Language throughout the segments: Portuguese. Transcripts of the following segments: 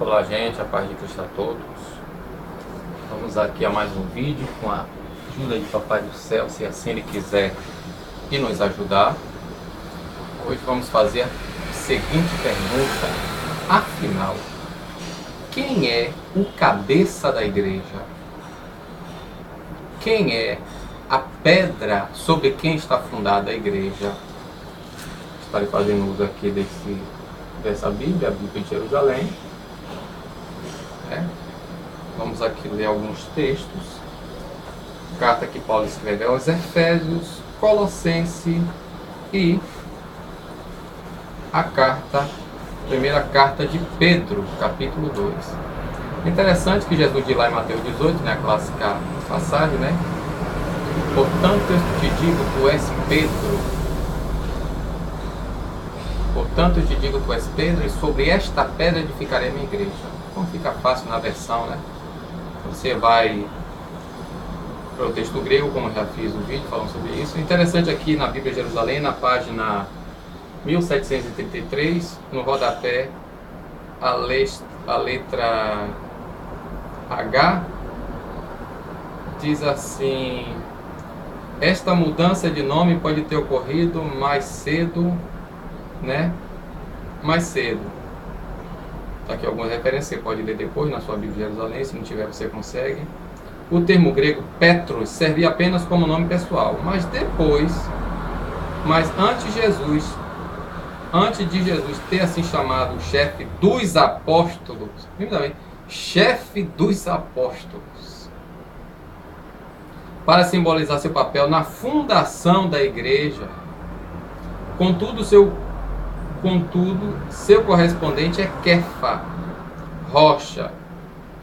Olá gente, a paz de Cristo a todos. Vamos aqui a mais um vídeo com a ajuda de Papai do Céu, se assim Ele quiser e nos ajudar. Hoje vamos fazer a seguinte pergunta: afinal, quem é o cabeça da igreja? Quem é a pedra sobre quem está fundada a igreja? Estarei fazendo uso aqui dessa Bíblia, a Bíblia de Jerusalém. Vamos aqui ler alguns textos. Carta que Paulo escreveu aos Efésios, Colossenses e a primeira carta de Pedro, capítulo 2. Interessante que Jesus diz lá em Mateus 18, a clássica passagem, Portanto eu te digo, tu és Pedro. Portanto eu te digo, tu és Pedro, e sobre esta pedra edificarei a minha igreja. Então fica fácil na versão, Você vai para o texto grego, como eu já fiz um vídeo falando sobre isso. Interessante aqui na Bíblia de Jerusalém, na página 1733, no rodapé, a letra H diz assim: esta mudança de nome pode ter ocorrido mais cedo, mais cedo. Está aqui algumas referências, você pode ler depois na sua Bíblia de Jerusalém, se não tiver você consegue. O termo grego Petros servia apenas como nome pessoal, mas antes de Jesus ter assim chamado o chefe dos apóstolos, chefe dos apóstolos, para simbolizar seu papel na fundação da igreja, contudo, seu correspondente é Kefa, rocha.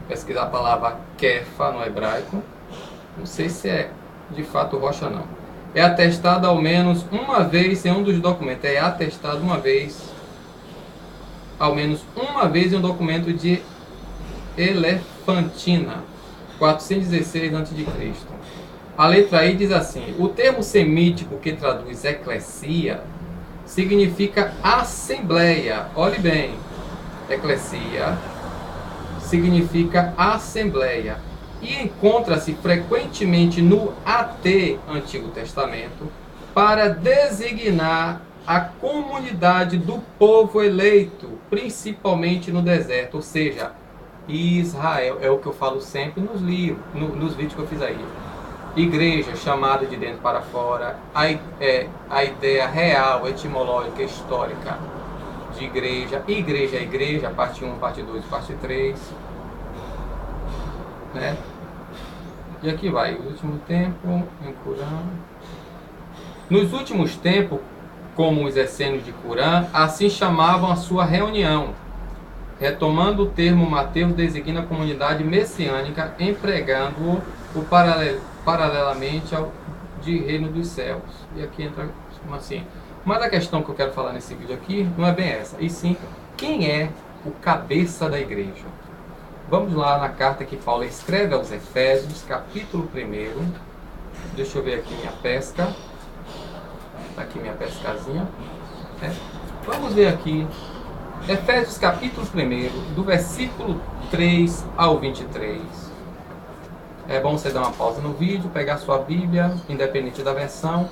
Pesquisar a palavra Kefa no hebraico, não sei se é de fato rocha não. É atestado ao menos uma vez em um dos documentos. É atestado ao menos uma vez em um documento de Elefantina, 416 a.C. A letra I diz assim: o termo semítico que traduz eclesia significa assembleia. Olhe bem, eclesia significa assembleia e encontra-se frequentemente no AT, Antigo Testamento, para designar a comunidade do povo eleito, principalmente no deserto, ou seja, Israel. É o que eu falo sempre nos livros, nos vídeos que eu fiz aí. Igreja, chamada de dentro para fora, a ideia real, etimológica, histórica de igreja, igreja, parte 1, parte 2, parte 3, E aqui vai, o último tempo, em Curã. Nos últimos tempos, como os essênios de Curã, assim chamavam a sua reunião. Retomando o termo, Mateus designa a comunidade messiânica, empregando-o paralelamente ao de reino dos céus. E aqui entra assim. Mas a questão que eu quero falar nesse vídeo aqui não é bem essa, e sim, quem é o cabeça da igreja? Vamos lá na carta que Paulo escreve aos Efésios, capítulo 1. Deixa eu ver aqui minha pesca. Está aqui minha pescazinha. Vamos ver aqui. Efésios, capítulo 1, do versículo 3 ao 23. É bom você dar uma pausa no vídeo, pegar sua Bíblia, independente da versão,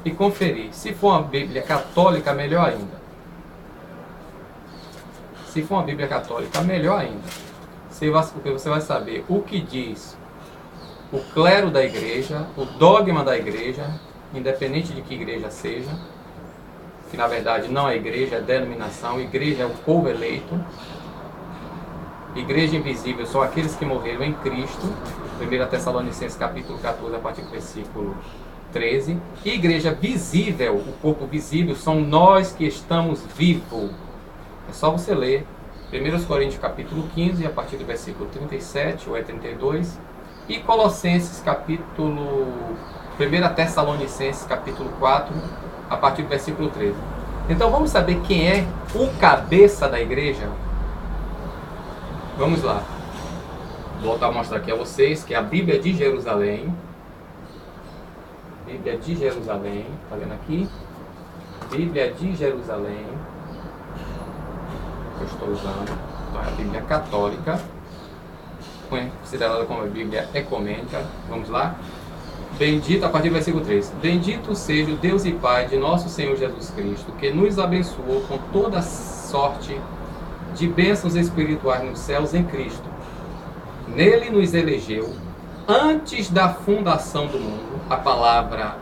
e conferir. Se for uma Bíblia católica, melhor ainda. Se for uma Bíblia católica, melhor ainda. Porque você vai saber o que diz o clero da igreja, o dogma da igreja, independente de que igreja seja, que na verdade não é igreja, é denominação. Igreja é o povo eleito. Igreja invisível são aqueles que morreram em Cristo. 1 Tessalonicenses capítulo 14, a partir do versículo 13. Igreja visível, o corpo visível, são nós que estamos vivos. É só você ler 1 Coríntios capítulo 15, a partir do versículo 37, ou 32. E Colossenses capítulo... 1 Tessalonicenses capítulo 4, a partir do versículo 13. Então vamos saber quem é o cabeça da igreja? Vamos lá. Vou voltar a mostrar aqui a vocês que é a Bíblia de Jerusalém. Bíblia de Jerusalém, tá vendo aqui? Bíblia de Jerusalém, que eu estou usando. então é a Bíblia católica, considerada como a Bíblia ecumênica. Vamos lá? Bendito, a partir do versículo 3. Bendito seja o Deus e Pai de nosso Senhor Jesus Cristo, que nos abençoou com toda sorte de bênçãos espirituais nos céus em Cristo. Nele nos elegeu antes da fundação do mundo. A palavra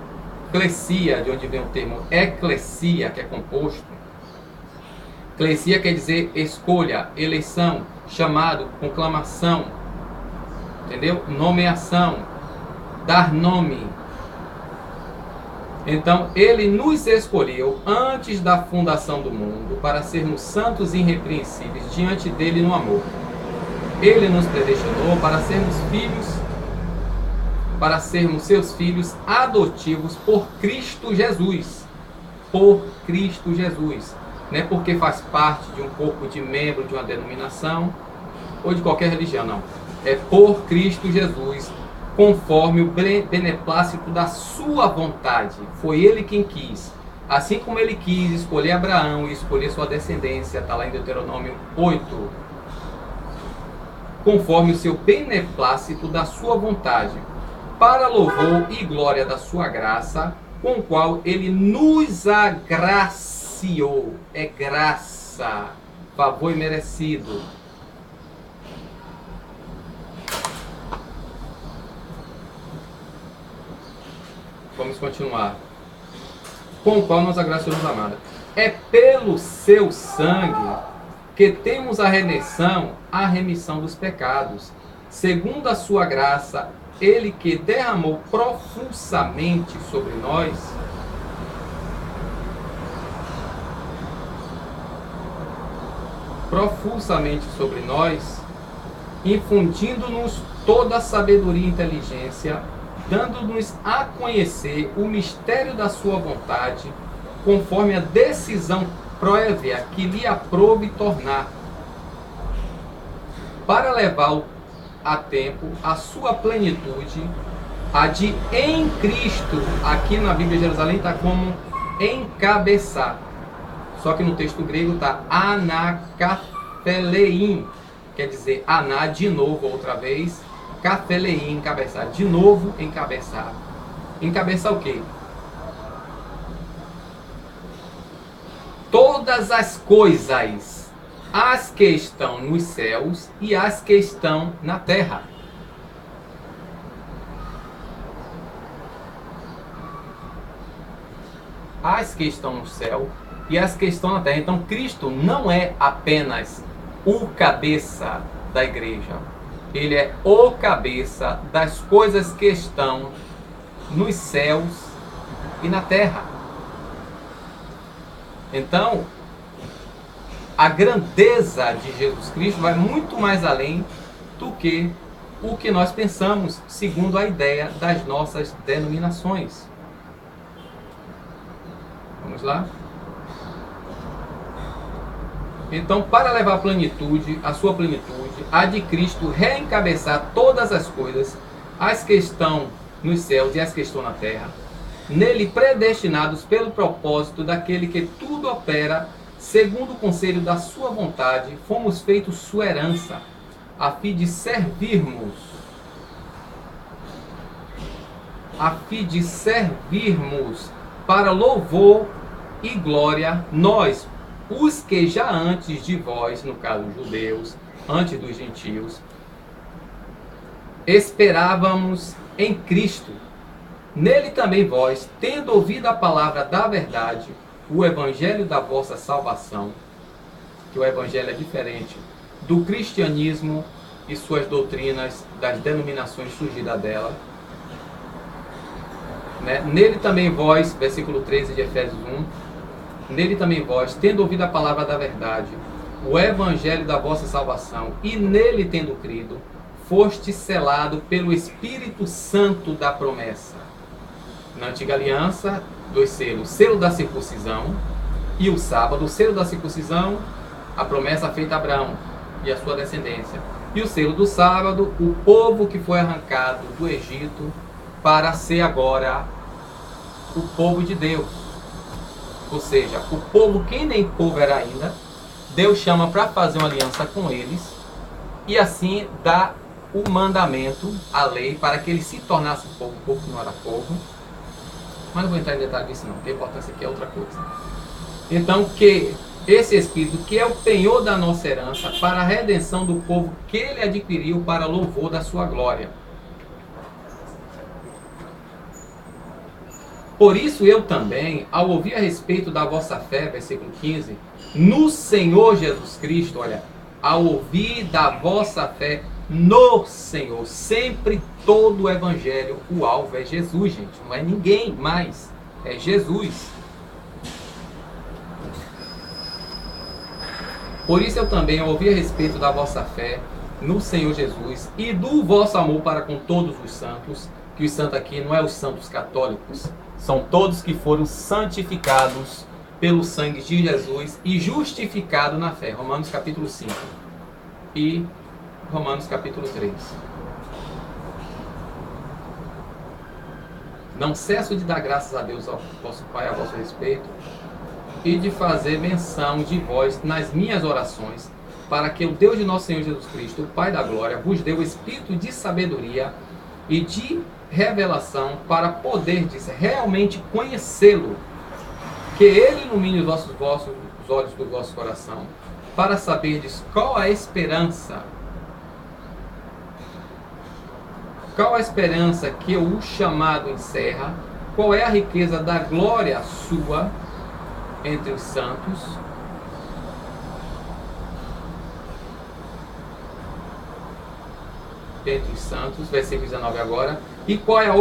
eclesia, de onde vem o termo eclesia, que é composto. Eclesia quer dizer escolha, eleição, chamado, conclamação, entendeu? Nomeação, dar nome. Então, ele nos escolheu antes da fundação do mundo para sermos santos e irrepreensíveis diante dele no amor. Ele nos predestinou para sermos filhos, para sermos seus filhos adotivos por Cristo Jesus. Por Cristo Jesus. Não é porque faz parte de um corpo de membro de uma denominação ou de qualquer religião, não. É por Cristo Jesus, conforme o beneplácito da sua vontade. Foi ele quem quis. Assim como ele quis escolher Abraão e escolher sua descendência, está lá em Deuteronômio 8. Conforme o seu beneplácito da sua vontade, para louvor e glória da sua graça, com o qual ele nos agraciou. É graça, favor imerecido. Vamos continuar. Com o qual nos agraciou, nos amada. É pelo seu sangue que temos a redenção, a remissão dos pecados. Segundo a sua graça, ele que derramou profusamente sobre nós, infundindo-nos toda a sabedoria e inteligência, dando-nos a conhecer o mistério da sua vontade, conforme a decisão prévia que lhe aprouve tornar, para levar a tempo a sua plenitude, a de em Cristo. Aqui na Bíblia de Jerusalém está como encabeçar, só que no texto grego está anakaphelein, quer dizer aná, de novo, outra vez, kaphelein, encabeçar, de novo, encabeçar. Encabeçar o quê? Todas as coisas, as que estão nos céus e as que estão na terra. As que estão no céu e as que estão na terra. Então, Cristo não é apenas o cabeça da igreja. Ele é o cabeça das coisas que estão nos céus e na terra. Então, a grandeza de Jesus Cristo vai muito mais além do que o que nós pensamos, segundo a ideia das nossas denominações. Vamos lá? Então, para levar a plenitude, a sua plenitude, a de Cristo reencabeçar todas as coisas, as que estão nos céus e as que estão na terra, nele predestinados pelo propósito daquele que tudo opera, segundo o conselho da sua vontade, fomos feitos sua herança, a fim de servirmos para louvor e glória, nós, os que já antes de vós, no caso judeus, antes dos gentios, esperávamos em Cristo. Nele também vós, tendo ouvido a palavra da verdade, o evangelho da vossa salvação, que o evangelho é diferente do cristianismo e suas doutrinas, das denominações surgidas dela. Nele também vós, versículo 13 de Efésios 1, nele também vós, tendo ouvido a palavra da verdade, o evangelho da vossa salvação, e nele tendo crido, foste selado pelo Espírito Santo da promessa. Na antiga aliança, dois selos, o selo da circuncisão e o sábado, o selo da circuncisão, a promessa feita a Abraão e a sua descendência. E o selo do sábado, o povo que foi arrancado do Egito para ser agora o povo de Deus. Ou seja, o povo que nem povo era ainda, Deus chama para fazer uma aliança com eles e assim dá o mandamento, a lei, para que eles se tornassem povo. O povo que não era povo. Mas não vou entrar em detalhe disso não, porque a importância aqui é outra coisa. Então, que esse Espírito, que é o penhor da nossa herança, para a redenção do povo que ele adquiriu para louvor da sua glória. Por isso eu também, ao ouvir a respeito da vossa fé, versículo 15, no Senhor Jesus Cristo, olha, ao ouvir da vossa fé no Senhor, sempre todo o Evangelho, o alvo é Jesus, gente, não é ninguém mais, é Jesus. Por isso eu também, ao ouvir a respeito da vossa fé no Senhor Jesus e do vosso amor para com todos os santos, que os santos aqui não é os santos católicos, são todos que foram santificados pelo sangue de Jesus e justificados na fé. Romanos capítulo 5 e Romanos capítulo 3. Não cesso de dar graças a Deus, ao vosso Pai, a vosso respeito, e de fazer menção de vós nas minhas orações, para que o Deus de nosso Senhor Jesus Cristo, o Pai da glória, vos dê o espírito de sabedoria e de revelação para poderdes realmente conhecê-lo, que ele ilumine os olhos do vosso coração, para saberdes qual a esperança que o chamado encerra, qual é a riqueza da glória sua entre os santos, versículo 19 agora, e qual é a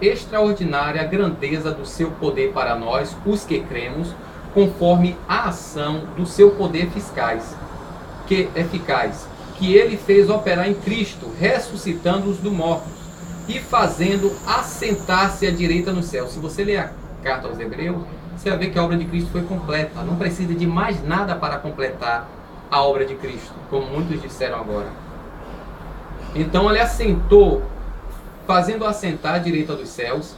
extraordinária grandeza do seu poder para nós, os que cremos, conforme a ação do seu poder eficaz, que ele fez operar em Cristo, ressuscitando-os dos mortos e fazendo assentar-se à direita no céu. Se você ler a carta aos Hebreus, você vai ver que a obra de Cristo foi completa. Não precisa de mais nada para completar a obra de Cristo, como muitos disseram agora. Então ele assentou, fazendo assentar à direita dos céus,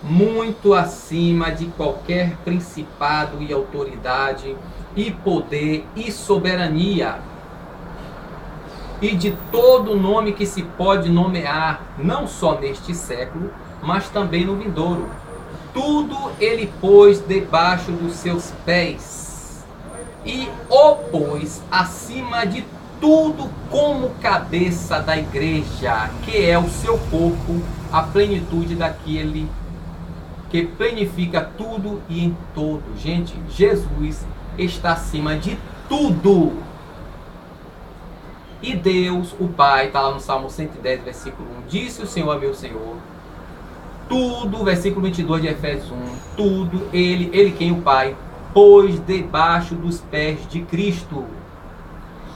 muito acima de qualquer principado e autoridade, e poder e soberania, e de todo nome que se pode nomear, não só neste século, mas também no vindouro. Tudo ele pôs debaixo dos seus pés, e o pôs acima de tudo como cabeça da igreja, que é o seu corpo, a plenitude daquele que plenifica tudo e em todo. Gente, Jesus está acima de tudo. E Deus, o Pai, está lá no Salmo 110, versículo 1, disse o Senhor a meu Senhor, tudo, versículo 22 de Efésios 1, tudo, ele quem? O Pai, pôs debaixo dos pés de Cristo.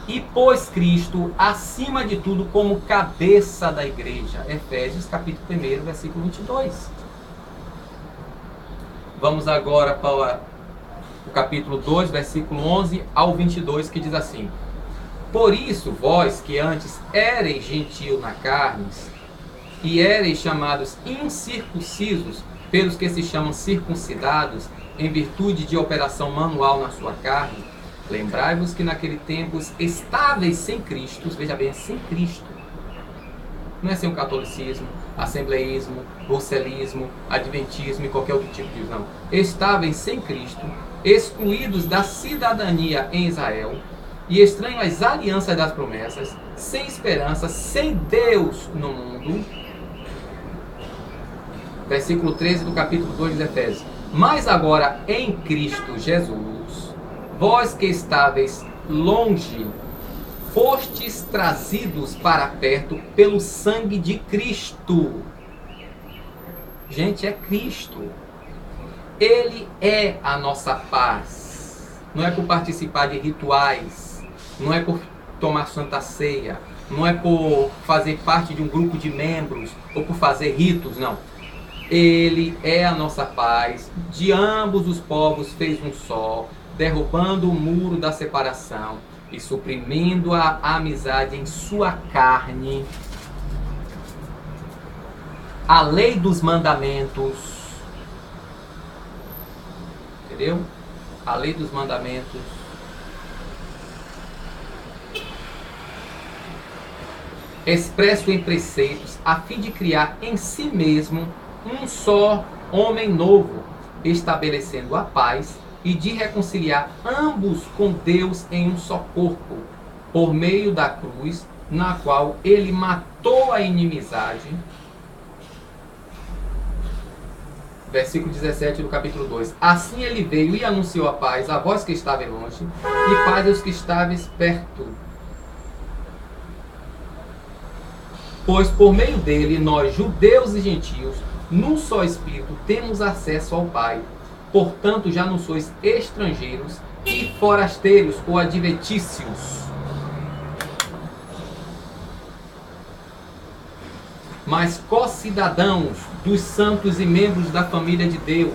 E pôs Cristo acima de tudo como cabeça da igreja. Efésios capítulo 1, versículo 22. Vamos agora para o capítulo 2, versículo 11 ao 22, que diz assim: por isso, vós que antes éreis gentio na carne, e éreis chamados incircuncisos pelos que se chamam circuncidados, em virtude de operação manual na sua carne, lembrai-vos que naquele tempo estáveis sem Cristo, veja bem, sem Cristo, não é sem o catolicismo, assembleísmo, rousselismo, adventismo e qualquer outro tipo de não. Estáveis sem Cristo, excluídos da cidadania em Israel e estranhos às alianças das promessas, sem esperança, sem Deus no mundo. Versículo 13 do capítulo 2 de Efésios. Mas agora em Cristo Jesus, vós que estáveis longe, fostes trazidos para perto pelo sangue de Cristo. Gente, é Cristo. Ele é a nossa paz. Não é por participar de rituais, não é por tomar santa ceia, não é por fazer parte de um grupo de membros ou por fazer ritos, não. Ele é a nossa paz. De ambos os povos fez um só, derrubando o muro da separação e suprimindo a amizade em sua carne. A lei dos mandamentos, entendeu? A lei dos mandamentos expresso em preceitos, a fim de criar em si mesmo um só homem novo, estabelecendo a paz e de reconciliar ambos com Deus em um só corpo, por meio da cruz, na qual ele matou a inimizade. Versículo 17 do capítulo 2. Assim ele veio e anunciou a paz a vós que estáveis longe, e paz aos que estáveis perto. Pois por meio dele, nós, judeus e gentios, num só Espírito, temos acesso ao Pai. Portanto, já não sois estrangeiros e forasteiros ou adventícios, mas co-cidadãos dos santos e membros da família de Deus,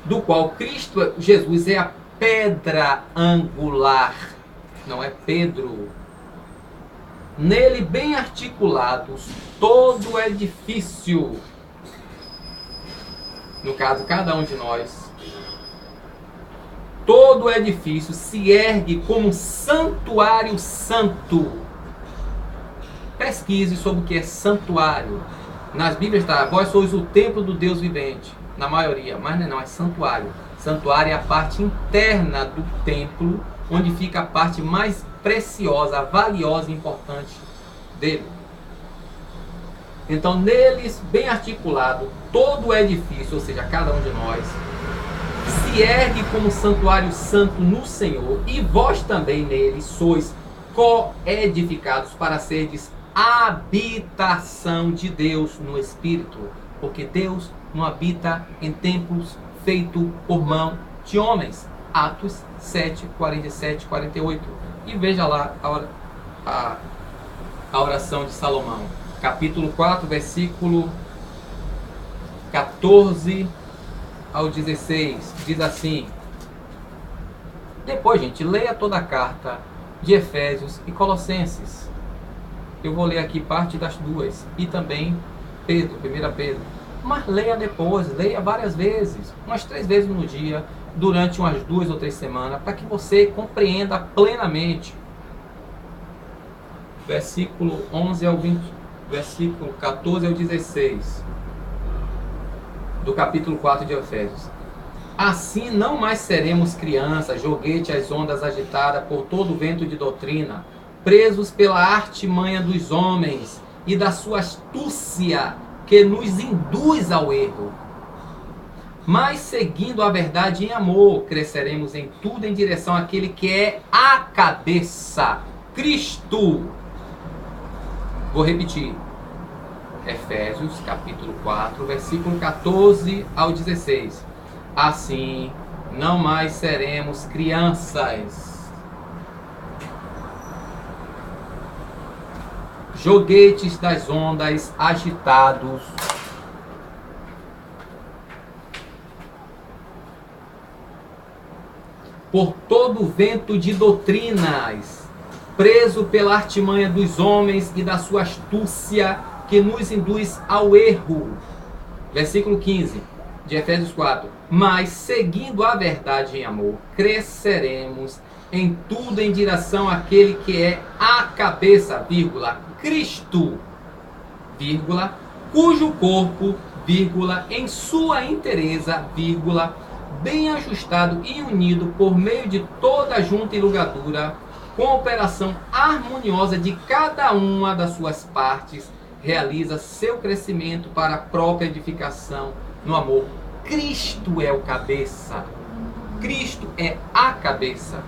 do qual Cristo Jesus é a pedra angular, não é Pedro. Nele bem articulados todo o edifício, no caso cada um de nós, todo o edifício se ergue como um santuário santo. Pesquise sobre o que é santuário. Nas Bíblias está, vós sois o templo do Deus vivente, na maioria, mas não é santuário. Santuário é a parte interna do templo, onde fica a parte mais preciosa, valiosa e importante dele. Então, neles, bem articulado, todo o edifício, ou seja, cada um de nós, se ergue como santuário santo no Senhor, e vós também nele sois co-edificados para serdes habitação de Deus no Espírito, porque Deus não habita em templos feitos por mão de homens. Atos 7, 47, 48. E veja lá a oração de Salomão, capítulo 4, versículo 14 ao 16, diz assim. Depois, gente, leia toda a carta de Efésios e Colossenses. Eu vou ler aqui parte das duas, e também Pedro, 1 Pedro. Mas leia depois, leia várias vezes, umas 3 vezes no dia, durante umas 2 ou 3 semanas, para que você compreenda plenamente. Versículo 11 ao 20, versículo 14 ao 16, do capítulo 4 de Efésios. Assim não mais seremos crianças, joguete às ondas agitadas por todo o vento de doutrina, presos pela artimanha dos homens e da sua astúcia que nos induz ao erro. Mas seguindo a verdade em amor, cresceremos em tudo em direção àquele que é a cabeça, Cristo. Vou repetir. Efésios, capítulo 4, versículo 14 ao 16. Assim, não mais seremos crianças, joguetes das ondas agitados, por todo o vento de doutrinas, preso pela artimanha dos homens e da sua astúcia que nos induz ao erro. Versículo 15 de Efésios 4. Mas seguindo a verdade em amor, cresceremos em tudo em direção àquele que é a cabeça, vírgula, Cristo, vírgula, cujo corpo, vírgula, em sua inteireza, vírgula, bem ajustado e unido por meio de toda junta e ligadura, com a operação harmoniosa de cada uma das suas partes, realiza seu crescimento para a própria edificação no amor. Cristo é o cabeça. Cristo é a cabeça.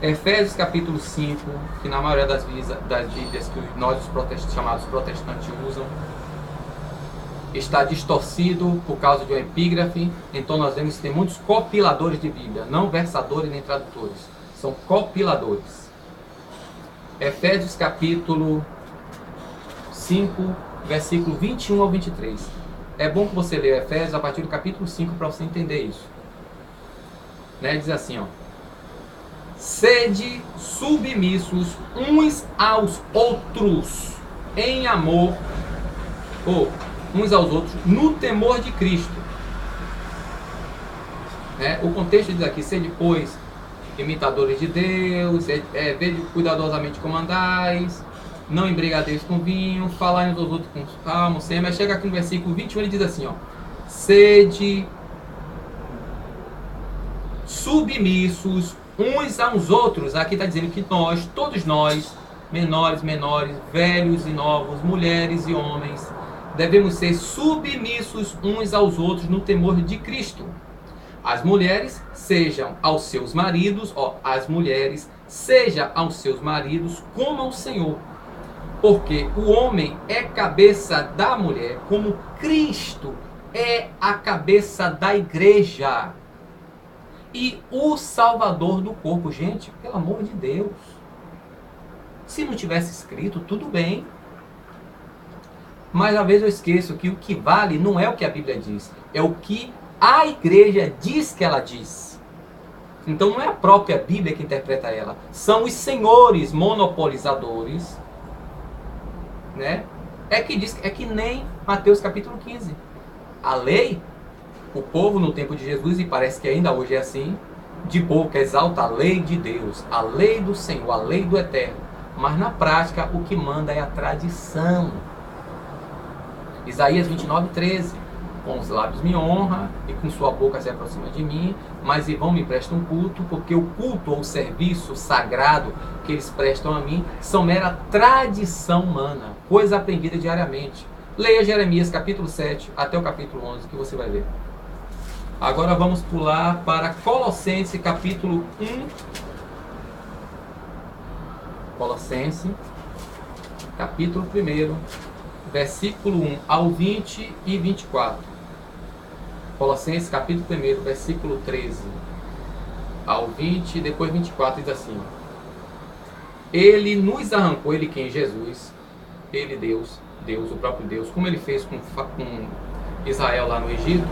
Efésios capítulo 5, que na maioria das Bíblias que nós os chamados protestantes usam, está distorcido por causa de uma epígrafe. Então nós vemos que tem muitos compiladores de Bíblia, não versadores nem tradutores, são compiladores. Efésios capítulo 5, versículo 21 ao 23. É bom que você leia Efésios a partir do capítulo 5 para você entender isso. Né? Diz assim, ó. Sede submissos uns aos outros em amor, ou uns aos outros no temor de Cristo. Né? O contexto diz aqui, sede, pois, imitadores de Deus, vede cuidadosamente como andais, não embriagueis com vinho, falai uns aos outros com calma, sem, mas chega aqui no versículo 21, ele diz assim, ó, sede submissos uns aos outros. Aqui está dizendo que nós, todos nós, menores, velhos e novos, mulheres e homens, devemos ser submissos uns aos outros no temor de Cristo. As mulheres sejam aos seus maridos, as mulheres seja aos seus maridos como ao Senhor. Porque o homem é cabeça da mulher, como Cristo é a cabeça da igreja. E o Salvador do corpo. Gente, pelo amor de Deus. Se não tivesse escrito, tudo bem. Mas às vezes eu esqueço que o que vale não é o que a Bíblia diz. É o que a igreja diz que ela diz. Então não é a própria Bíblia que interpreta ela. São os senhores monopolizadores, né? É que nem Mateus capítulo 15. A lei, o povo no tempo de Jesus, e parece que ainda hoje é assim, de boca exalta a lei de Deus, a lei do Senhor, a lei do Eterno. Mas na prática o que manda é a tradição. Isaías 29:13. Com os lábios me honra e com sua boca se aproxima de mim, mas em vão me prestam culto, porque o culto ou o serviço sagrado que eles prestam a mim são mera tradição humana, coisa aprendida diariamente. Leia Jeremias capítulo 7 até o capítulo 11 que você vai ver. Agora vamos pular para Colossenses capítulo 1. Colossenses capítulo 1, versículo 1 ao 20 e 24. Colossenses capítulo 1, versículo 13 ao 20 e depois 24 diz assim: Ele nos arrancou, ele quem? Jesus, ele Deus, o próprio Deus, como ele fez com Israel lá no Egito.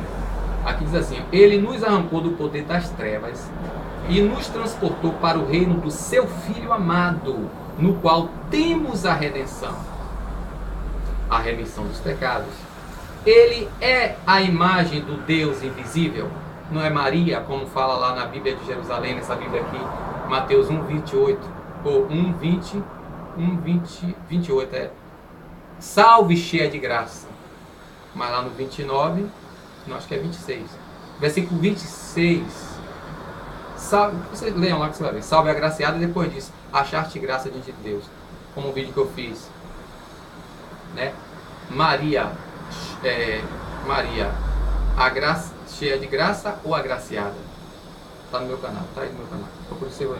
Aqui diz assim: Ele nos arrancou do poder das trevas e nos transportou para o reino do seu Filho amado, no qual temos a remissão dos pecados. Ele é a imagem do Deus invisível. Não é Maria, como fala lá na Bíblia de Jerusalém, nessa Bíblia aqui, Mateus 1:28, ou 28, salve cheia de graça. Mas lá no 29, não, acho que é 26. Versículo 26. Salve, vocês leiam lá que você vai ver. Salve agraciada, e depois disso, achaste graça diante de Deus. Como o vídeo que eu fiz, né? Maria, cheia de graça ou agraciada? Está no meu canal, tá aí no meu canal. Procure o seu.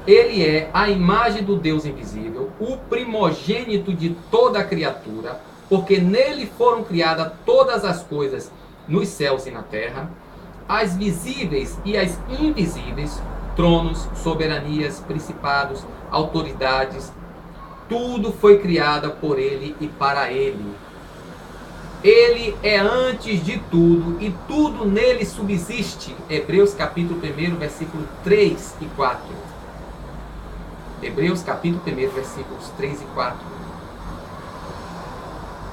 Ele é a imagem do Deus invisível, o primogênito de toda a criatura, porque nele foram criadas todas as coisas nos céus e na terra, as visíveis e as invisíveis, tronos, soberanias, principados, autoridades, tudo foi criado por ele e para ele. Ele é antes de tudo e tudo nele subsiste. Hebreus capítulo 1, versículo 3 e 4. Hebreus capítulo 1, versículos 3 e 4.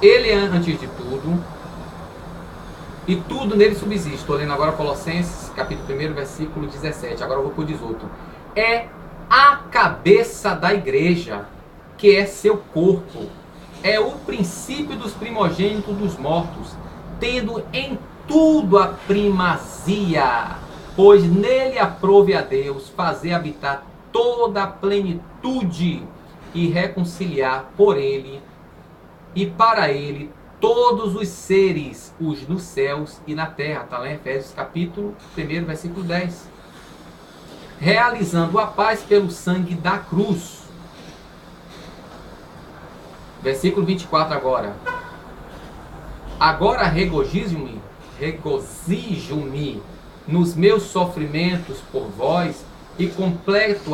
Ele é antes de tudo e tudo nele subsiste. Estou lendo agora Colossenses capítulo 1, versículo 17. Agora eu vou para o 18. É a cabeça da igreja, que é seu corpo. É o princípio dos primogênitos dos mortos, tendo em tudo a primazia, pois nele aprove a Deus fazer habitar toda a plenitude e reconciliar por ele e para ele todos os seres, os nos céus e na terra. Está lá em Efésios capítulo 1, versículo 10. Realizando a paz pelo sangue da cruz. Versículo 24 agora. Agora regozijo-me nos meus sofrimentos por vós e completo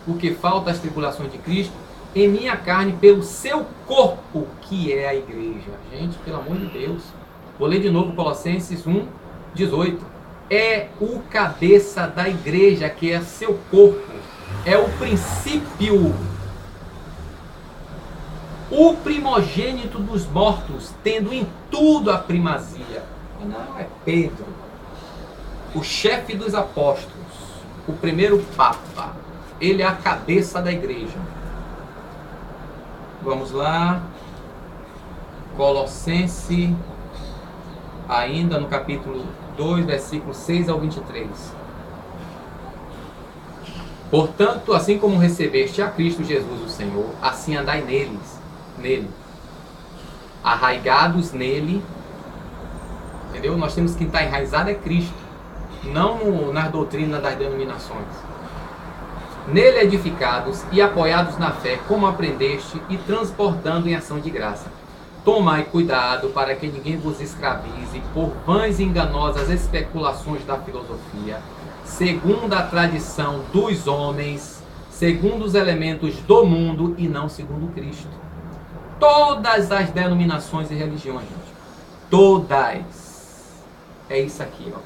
o que falta às tribulações de Cristo em minha carne pelo seu corpo, que é a igreja. Gente, pelo amor de Deus. Vou ler de novo Colossenses 1:18. É o cabeça da igreja, que é seu corpo. É o princípio, o primogênito dos mortos, tendo em tudo a primazia. Não, é Pedro, o chefe dos apóstolos, o primeiro papa. Ele é a cabeça da igreja. Vamos lá. Colossenses, ainda no capítulo 2, versículos 6 ao 23. Portanto, assim como recebeste a Cristo Jesus o Senhor, assim andai nele, arraigados nele, entendeu? Nós temos que estar enraizado é Cristo, não nas doutrinas das denominações. Nele edificados e apoiados na fé, como aprendeste, e transbordando em ação de graça. Tomai cuidado para que ninguém vos escravize por vãs e enganosas especulações da filosofia, segundo a tradição dos homens, segundo os elementos do mundo e não segundo Cristo. Todas as denominações e religiões, gente. Todas. É isso aqui, ó.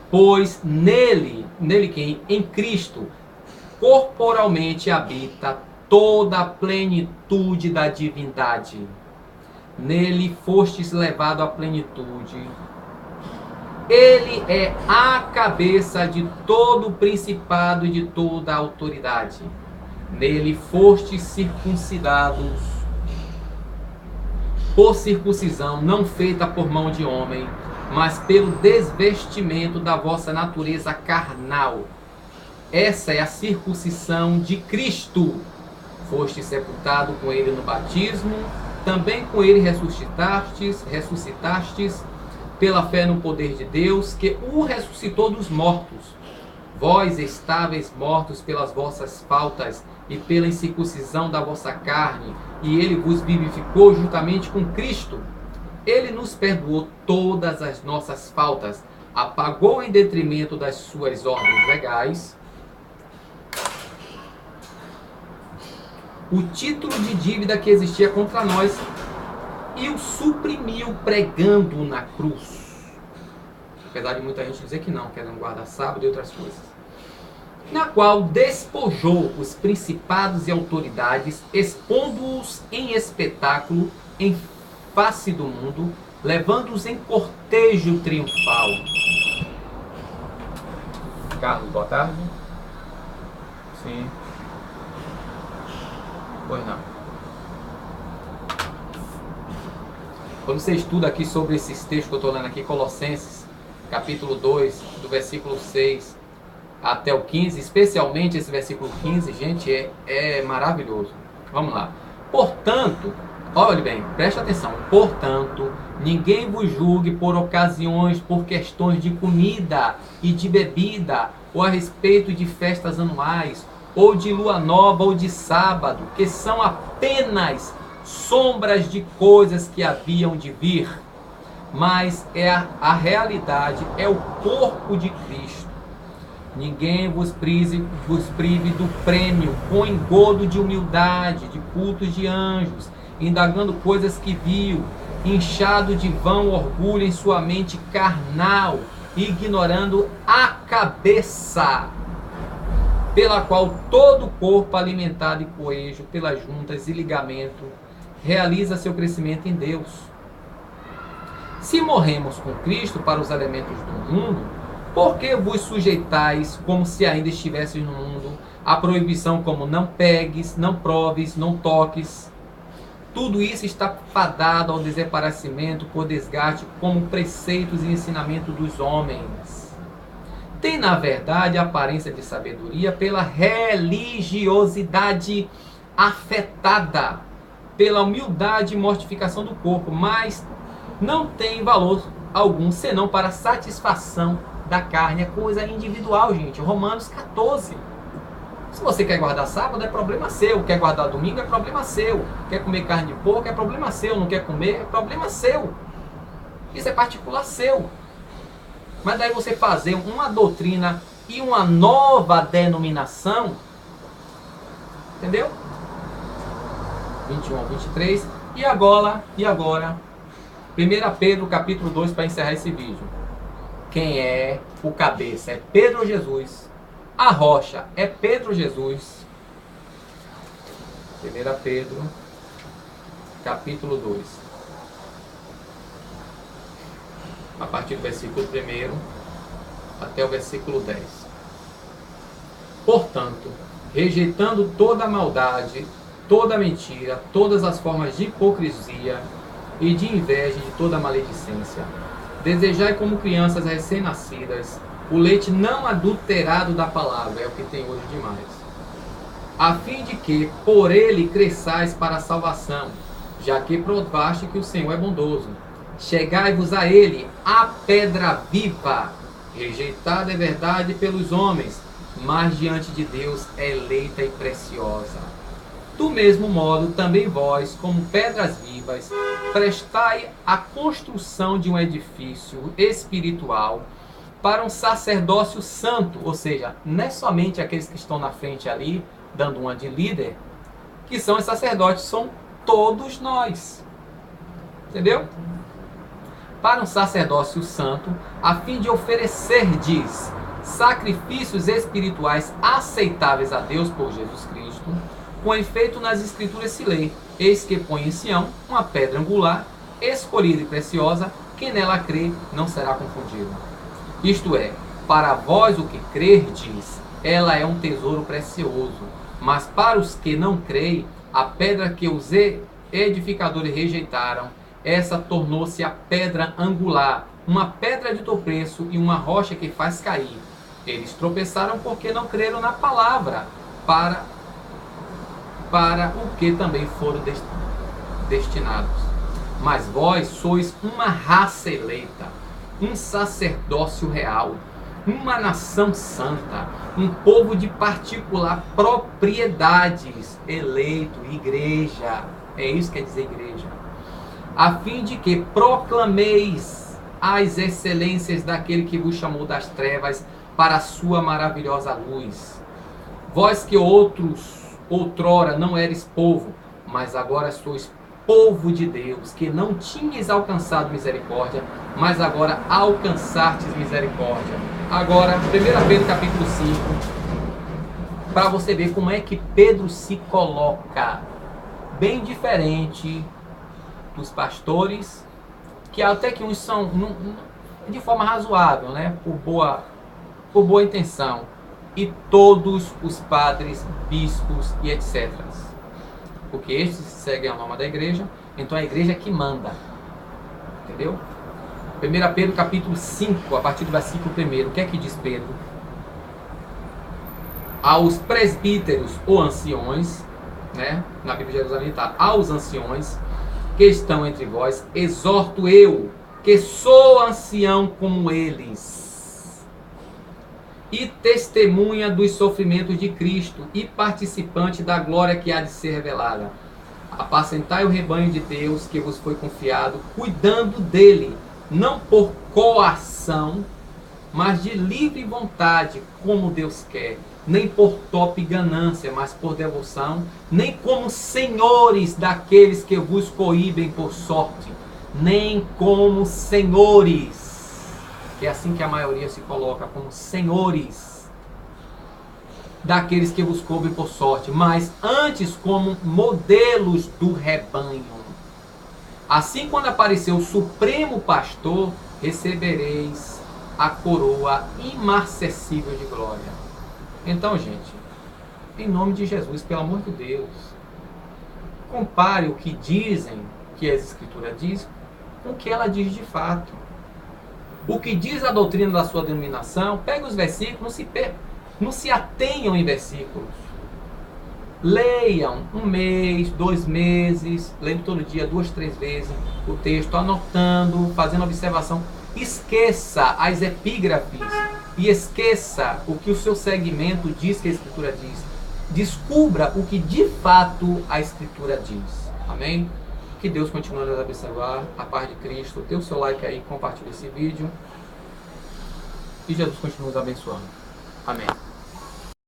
Pois nele quem? Em Cristo, corporalmente habita toda a plenitude da divindade. Nele fostes levado à plenitude. Ele é a cabeça de todo o principado e de toda a autoridade. Nele fostes circuncidados por circuncisão não feita por mão de homem, mas pelo desvestimento da vossa natureza carnal. Essa é a circuncisão de Cristo. Foste sepultado com ele no batismo, também com ele ressuscitastes pela fé no poder de Deus, que o ressuscitou dos mortos. Vós estáveis mortos pelas vossas faltas e pela incircuncisão da vossa carne, e ele vos vivificou juntamente com Cristo. Ele nos perdoou todas as nossas faltas, apagou em detrimento das suas ordens legais o título de dívida que existia contra nós e o suprimiu pregando na cruz. Apesar de muita gente dizer que não, querendo guardar sábado e outras coisas. Na qual despojou os principados e autoridades, expondo-os em espetáculo em face do mundo, levando-os em cortejo triunfal. Carlos, boa tarde. Sim. Pois não. Quando você estuda aqui sobre esses textos que eu estou lendo aqui, Colossenses, capítulo 2, do versículo 6 até o 15, especialmente esse versículo 15, gente, é maravilhoso. Vamos lá. Portanto, olhe bem, preste atenção. Portanto, ninguém vos julgue por ocasiões, por questões de comida e de bebida, ou a respeito de festas anuais, ou de lua nova, ou de sábado, que são apenas sombras de coisas que haviam de vir. Mas a realidade é o corpo de Cristo. Ninguém vos prive do prêmio com engodo de humildade, de cultos de anjos, indagando coisas que viu, inchado de vão orgulho em sua mente carnal, ignorando a cabeça, pela qual todo o corpo alimentado e coejo pelas juntas e ligamento realiza seu crescimento em Deus. Se morremos com Cristo para os elementos do mundo, por que vos sujeitais como se ainda estivesseis no mundo, a proibição como não pegues, não proves, não toques? Tudo isso está fadado ao desaparecimento por desgaste como preceitos e ensinamento dos homens. Tem, na verdade, a aparência de sabedoria pela religiosidade afetada, pela humildade e mortificação do corpo, mas não tem valor algum, senão para satisfação da carne. É coisa individual, gente. Romanos 14. Se você quer guardar sábado, é problema seu. Quer guardar domingo, é problema seu. Quer comer carne de porco, é problema seu. Não quer comer, é problema seu. Isso é particular seu. Mas daí você fazer uma doutrina e uma nova denominação, entendeu? 21 ao 23. E agora, 1 Pedro capítulo 2, para encerrar esse vídeo. Quem é o cabeça? É Pedro Jesus. A rocha é Pedro Jesus. 1 Pedro capítulo 2. A partir do versículo 1 até o versículo 10. Portanto, rejeitando toda maldade, toda mentira, todas as formas de hipocrisia e de inveja e de toda maledicência. Desejai como crianças recém-nascidas o leite não adulterado da palavra, é o que tem hoje demais, a fim de que por ele cresçais para a salvação, já que provaste que o Senhor é bondoso. Chegai-vos a ele, a pedra viva, rejeitada é verdade pelos homens, mas diante de Deus é eleita e preciosa. Do mesmo modo, também vós, como pedras vivas, prestai a construção de um edifício espiritual para um sacerdócio santo, ou seja, não é somente aqueles que estão na frente ali, dando uma de líder, que são os sacerdotes, são todos nós. Entendeu? Para um sacerdócio santo, a fim de oferecerdes sacrifícios espirituais aceitáveis a Deus por Jesus Cristo. Com efeito, nas Escrituras se lê: eis que põe em Sião uma pedra angular, escolhida e preciosa, quem nela crê não será confundido. Isto é, para vós o que crerdes, ela é um tesouro precioso, mas para os que não creem, a pedra que os edificadores rejeitaram, essa tornou-se a pedra angular, uma pedra de tropeço e uma rocha que faz cair. Eles tropeçaram porque não creram na palavra, para o que também foram destinados. Mas vós sois uma raça eleita, um sacerdócio real, uma nação santa, um povo de particular propriedades, eleito, igreja, é isso que quer dizer igreja, a fim de que proclameis as excelências daquele que vos chamou das trevas para a sua maravilhosa luz. Vós que outrora não eres povo, mas agora sois povo de Deus, que não tinhas alcançado misericórdia, mas agora alcançastes misericórdia. Agora, 1 Pedro capítulo 5, para você ver como é que Pedro se coloca, bem diferente dos pastores, que até que uns são de forma razoável, né, por boa intenção, e todos os padres, bispos e etc. Porque estes seguem a norma da igreja, então é a igreja que manda. Entendeu? 1 Pedro capítulo 5, a partir do versículo 1, o que é que diz Pedro? Aos presbíteros ou anciões, né? Na Bíblia de Jerusalém está, aos anciões que estão entre vós, exorto eu, que sou ancião como eles, e testemunha dos sofrimentos de Cristo, e participante da glória que há de ser revelada. Apacentai o rebanho de Deus que vos foi confiado, cuidando dele, não por coação, mas de livre vontade, como Deus quer, nem por top ganância, mas por devoção, nem como senhores daqueles que vos coíbem por sorte, nem como senhores, que é assim que a maioria se coloca, como senhores daqueles que vos coíbem por sorte, mas antes como modelos do rebanho. Assim, quando aparecer o Supremo Pastor, recebereis a coroa imarcessível de glória. Então, gente, em nome de Jesus, pelo amor de Deus, compare o que dizem que a Escritura diz com o que ela diz de fato. O que diz a doutrina da sua denominação, pegue os versículos, não se atenham em versículos. Leiam 1 mês, 2 meses, lendo todo dia 2, 3 vezes o texto, anotando, fazendo observação. Esqueça as epígrafes e esqueça o que o seu segmento diz que a Escritura diz. Descubra o que de fato a Escritura diz. Amém? Que Deus continue a nos abençoar. A paz de Cristo. Dê o seu like aí, compartilhe esse vídeo. E Jesus continue nos abençoando. Amém.